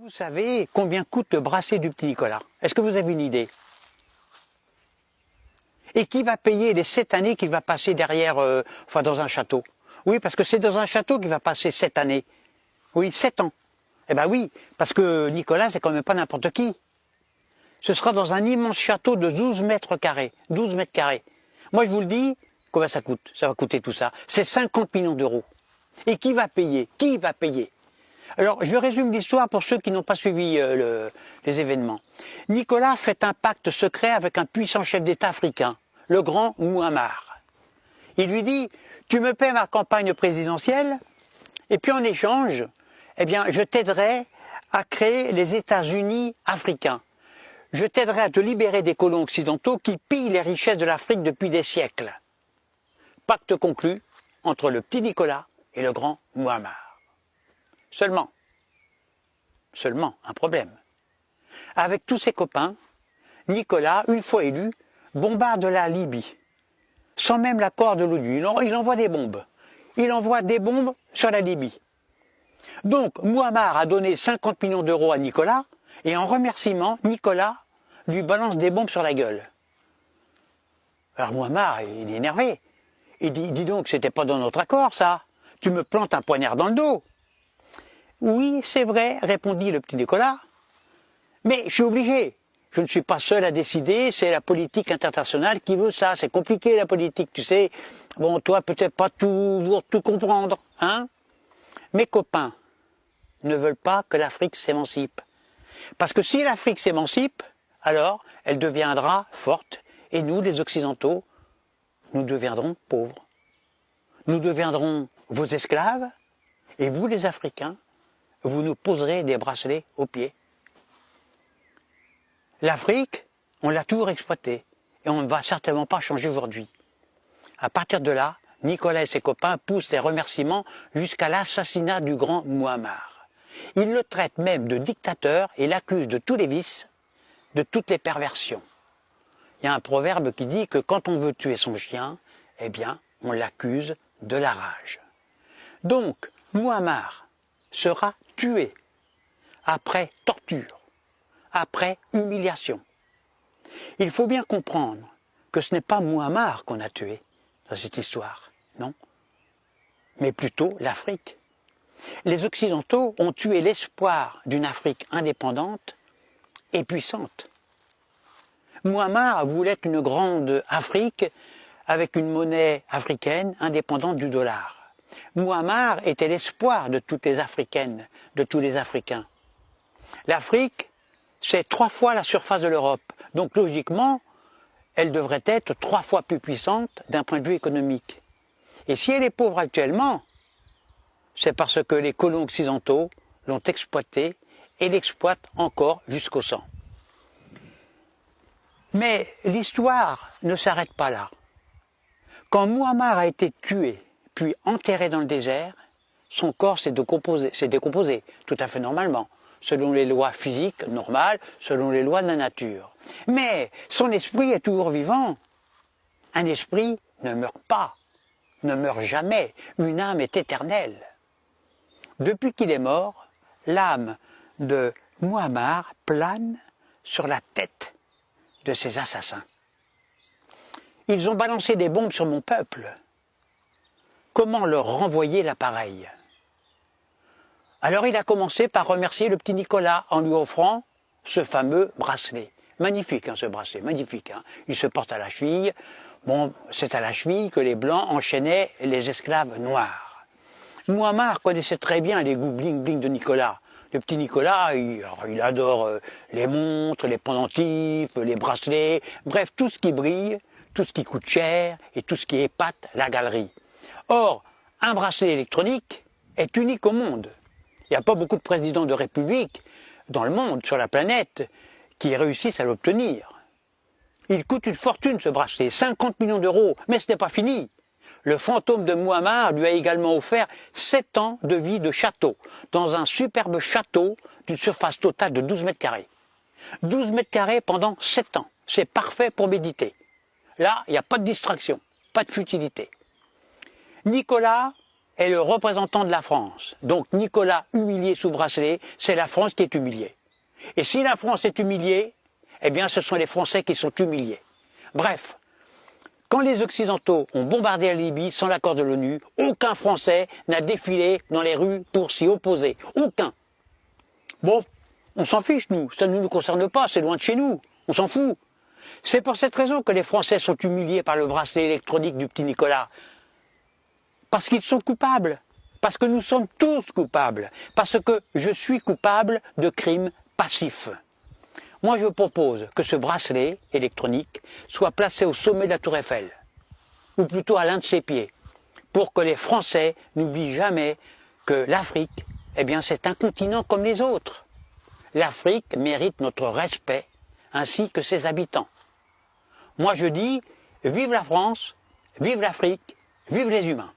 Vous savez combien coûte le bracelet du petit Nicolas? Est-ce que vous avez une idée? Et qui va payer les 7 années qu'il va passer derrière, dans un château? Oui, parce que c'est dans un château qu'il va passer 7 années. Oui, 7 ans. Eh bien oui, parce que Nicolas, c'est quand même pas n'importe qui. Ce sera dans un immense château de 12 mètres carrés. 12 mètres carrés. Moi, je vous le dis, combien ça coûte? Ça va coûter tout ça. C'est 50 millions d'euros. Et qui va payer? Qui va payer? Alors, je résume l'histoire pour ceux qui n'ont pas suivi les événements. Nicolas fait un pacte secret avec un puissant chef d'État africain, le grand Mouammar. Il lui dit, tu me paies ma campagne présidentielle, et puis en échange, eh bien, je t'aiderai à créer les États-Unis africains. Je t'aiderai à te libérer des colons occidentaux qui pillent les richesses de l'Afrique depuis des siècles. Pacte conclu entre le petit Nicolas et le grand Mouammar. Seulement un problème. Avec tous ses copains, Nicolas, une fois élu, bombarde la Libye, sans même l'accord de l'ONU. Il envoie des bombes. Il envoie des bombes sur la Libye. Donc, Mouammar a donné 50 millions d'euros à Nicolas, et en remerciement, Nicolas lui balance des bombes sur la gueule. Alors Mouammar, il est énervé. Il dit, dis donc, c'était pas dans notre accord, ça. Tu me plantes un poignard dans le dos. Oui, c'est vrai, répondit le petit Nicolas, mais je suis obligé. Je ne suis pas seul à décider, c'est la politique internationale qui veut ça. C'est compliqué la politique, tu sais. Bon, toi, peut-être pas tout comprendre, hein. Mes copains ne veulent pas que l'Afrique s'émancipe. Parce que si l'Afrique s'émancipe, alors elle deviendra forte. Et nous, les Occidentaux, nous deviendrons pauvres. Nous deviendrons vos esclaves, et vous, les Africains, vous nous poserez des bracelets aux pieds. L'Afrique, on l'a toujours exploitée, et on ne va certainement pas changer aujourd'hui. À partir de là, Nicolas et ses copains poussent les remerciements jusqu'à l'assassinat du grand Mouammar. Ils le traitent même de dictateur et l'accusent de tous les vices, de toutes les perversions. Il y a un proverbe qui dit que quand on veut tuer son chien, eh bien, on l'accuse de la rage. Donc, Mouammar sera tué après torture, après humiliation. Il faut bien comprendre que ce n'est pas Mouammar qu'on a tué dans cette histoire, non, mais plutôt l'Afrique. Les Occidentaux ont tué l'espoir d'une Afrique indépendante et puissante. Mouammar voulait une grande Afrique avec une monnaie africaine indépendante du dollar. Mouammar était l'espoir de toutes les Africaines, de tous les Africains. L'Afrique, c'est 3 fois la surface de l'Europe. Donc logiquement, elle devrait être 3 fois plus puissante d'un point de vue économique. Et si elle est pauvre actuellement, c'est parce que les colons occidentaux l'ont exploitée et l'exploitent encore jusqu'au sang. Mais l'histoire ne s'arrête pas là. Quand Mouammar a été tué, puis enterré dans le désert, son corps s'est décomposé, tout à fait normalement, selon les lois physiques normales, selon les lois de la nature. Mais son esprit est toujours vivant. Un esprit ne meurt pas, ne meurt jamais. Une âme est éternelle. Depuis qu'il est mort, l'âme de Mouammar plane sur la tête de ses assassins. Ils ont balancé des bombes sur mon peuple. Comment leur renvoyer l'appareil? Alors il a commencé par remercier le petit Nicolas en lui offrant ce fameux bracelet. Magnifique ce bracelet, magnifique. Il se porte à la cheville. Bon, c'est à la cheville que les Blancs enchaînaient les esclaves noirs. Mouammar connaissait très bien les goûts bling-bling de Nicolas. Le petit Nicolas, il adore les montres, les pendentifs, les bracelets, bref, tout ce qui brille, tout ce qui coûte cher et tout ce qui épate la galerie. Or, un bracelet électronique est unique au monde. Il n'y a pas beaucoup de présidents de république dans le monde, sur la planète, qui réussissent à l'obtenir. Il coûte une fortune ce bracelet, 50 millions d'euros, mais ce n'est pas fini. Le fantôme de Mouammar lui a également offert 7 ans de vie de château, dans un superbe château d'une surface totale de 12 mètres carrés. 12 mètres carrés pendant 7 ans, c'est parfait pour méditer. Là, il n'y a pas de distraction, pas de futilité. Nicolas est le représentant de la France. Donc Nicolas humilié sous bracelet, c'est la France qui est humiliée. Et si la France est humiliée, eh bien ce sont les Français qui sont humiliés. Bref, quand les Occidentaux ont bombardé la Libye sans l'accord de l'ONU, aucun Français n'a défilé dans les rues pour s'y opposer. Aucun. Bon, on s'en fiche nous, ça ne nous concerne pas, c'est loin de chez nous, on s'en fout. C'est pour cette raison que les Français sont humiliés par le bracelet électronique du petit Nicolas. Parce qu'ils sont coupables. Parce que nous sommes tous coupables. Parce que je suis coupable de crimes passifs. Moi, je propose que ce bracelet électronique soit placé au sommet de la Tour Eiffel, ou plutôt à l'un de ses pieds, pour que les Français n'oublient jamais que l'Afrique, eh bien, c'est un continent comme les autres. L'Afrique mérite notre respect, ainsi que ses habitants. Moi, je dis, vive la France, vive l'Afrique, vive les humains.